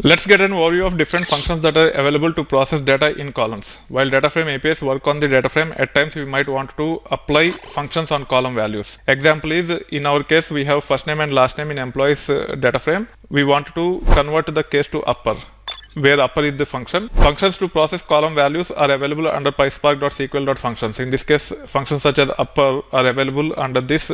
Let's get an overview of different functions that are available to process data in columns. While data frame APIs work on the data frame, at times we might want to apply functions on column values. Example is, in our case, we have first name and last name in employees data frame. We want to convert the case to upper, where upper is the function. Functions to process column values are available under PySpark.sql.functions. In this case, functions such as upper are available under this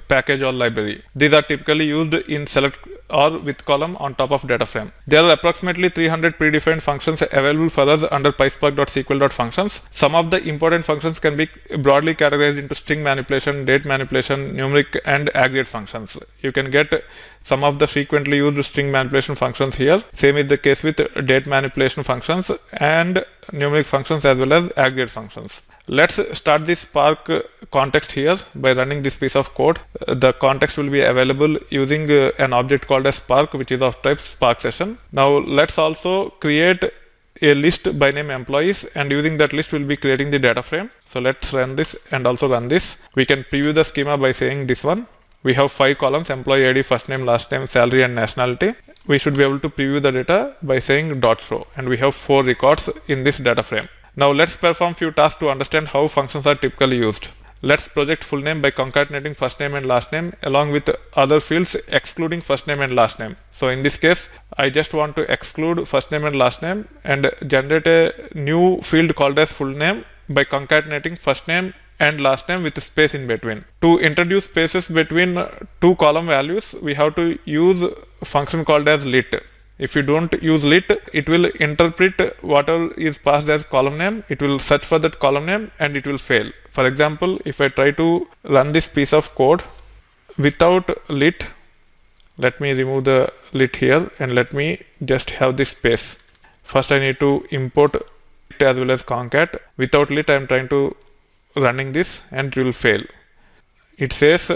package or library. These are typically used in select or with column on top of data frame. There are approximately 300 predefined functions available for us under PySpark.sql.functions. Some of the important functions can be broadly categorized into string manipulation, date manipulation, numeric, and aggregate functions. You can get some of the frequently used string manipulation functions here. Same is the case with date manipulation functions and numeric functions as well as aggregate functions. Let's start the Spark context here by running this piece of code. The context will be available using an object called as Spark, which is of type Spark session. Now let's also create a list by name employees, and using that list we'll be creating the data frame. So let's run this and also run this. We can preview the schema by saying this one. We have 5 columns: employee ID, first name, last name, salary, and nationality. We should be able to preview the data by saying .show, and we have 4 records in this data frame. Now let's perform few tasks to understand how functions are typically used. Let's project full name by concatenating first name and last name along with other fields excluding first name and last name. So in this case, I just want to exclude first name and last name and generate a new field called as full name by concatenating first name and last name with a space in between. To introduce spaces between 2 column values, we have to use a function called as lit. If you don't use lit, it will interpret whatever is passed as column name. It will search for that column name and it will fail. For example, if I try to run this piece of code without lit, let me remove the lit here and let me just have this space. First I need to import lit as well as concat. Without lit, I am trying to running this and it will fail. It says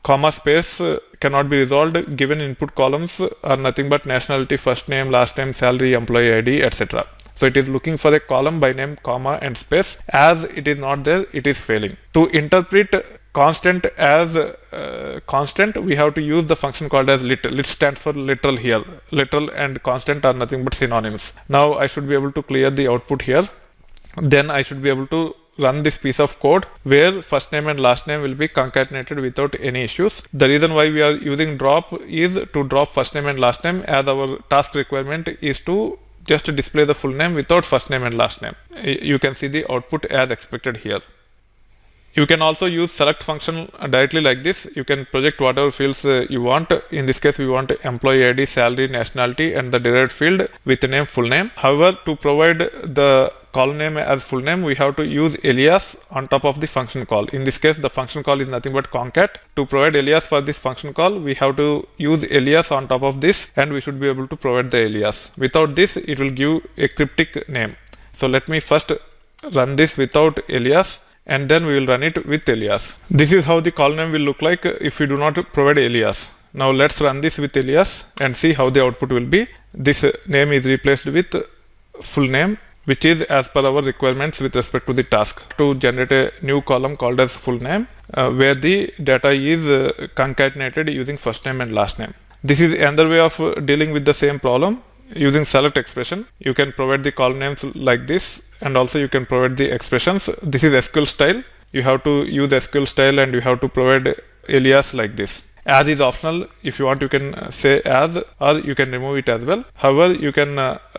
comma space cannot be resolved given input columns are nothing but nationality, first name, last name, salary, employee ID, etc. So it is looking for a column by name, comma, and space. As it is not there, it is failing. To interpret constant as constant, we have to use the function called as lit. Lit stands for literal here. Literal and constant are nothing but synonyms. Now I should be able to clear the output here. Then I should be able to run this piece of code where first name and last name will be concatenated without any issues. The reason why we are using drop is to drop first name and last name, as our task requirement is to just display the full name without first name and last name. You can see the output as expected here. You can also use select function directly like this. You can project whatever fields you want. In this case, we want employee ID, salary, nationality, and the derived field with the name full name. However, to provide the column name as full name, we have to use alias on top of the function call. In this case, the function call is nothing but concat. To provide alias for this function call, we have to use alias on top of this, and we should be able to provide the alias. Without this, it will give a cryptic name. So let me first run this without alias, and then we will run it with alias. This is how the column name will look like if we do not provide alias. Now let's run this with alias and see how the output will be. This name is replaced with full name, which is as per our requirements with respect to the task. To generate a new column called as full name, where the data is concatenated using first name and last name. This is another way of dealing with the same problem. Using select expression, you can provide the column names like this, and also you can provide the expressions. This is SQL style. You have to use SQL style and you have to provide alias like this. As is optional. If you want, you can say as, or you can remove it as well. However, you can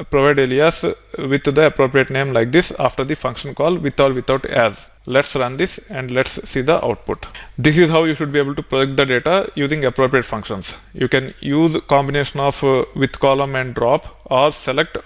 provide alias with the appropriate name like this after the function call with or without as. Let's run this and let's see the output. This is how you should be able to project the data using appropriate functions. You can use combination of with column and drop or select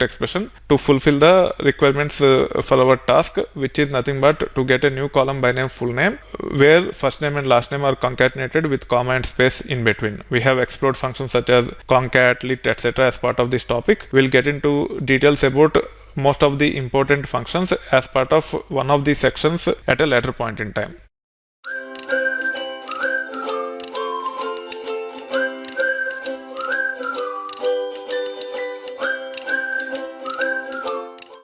expression to fulfill the requirements for our task, which is nothing but to get a new column by name full name where first name and last name are concatenated with comma and space in between. We have explored functions such as concat, lit, etc. as part of this topic. We'll get into details about most of the important functions as part of one of the sections at a later point in time.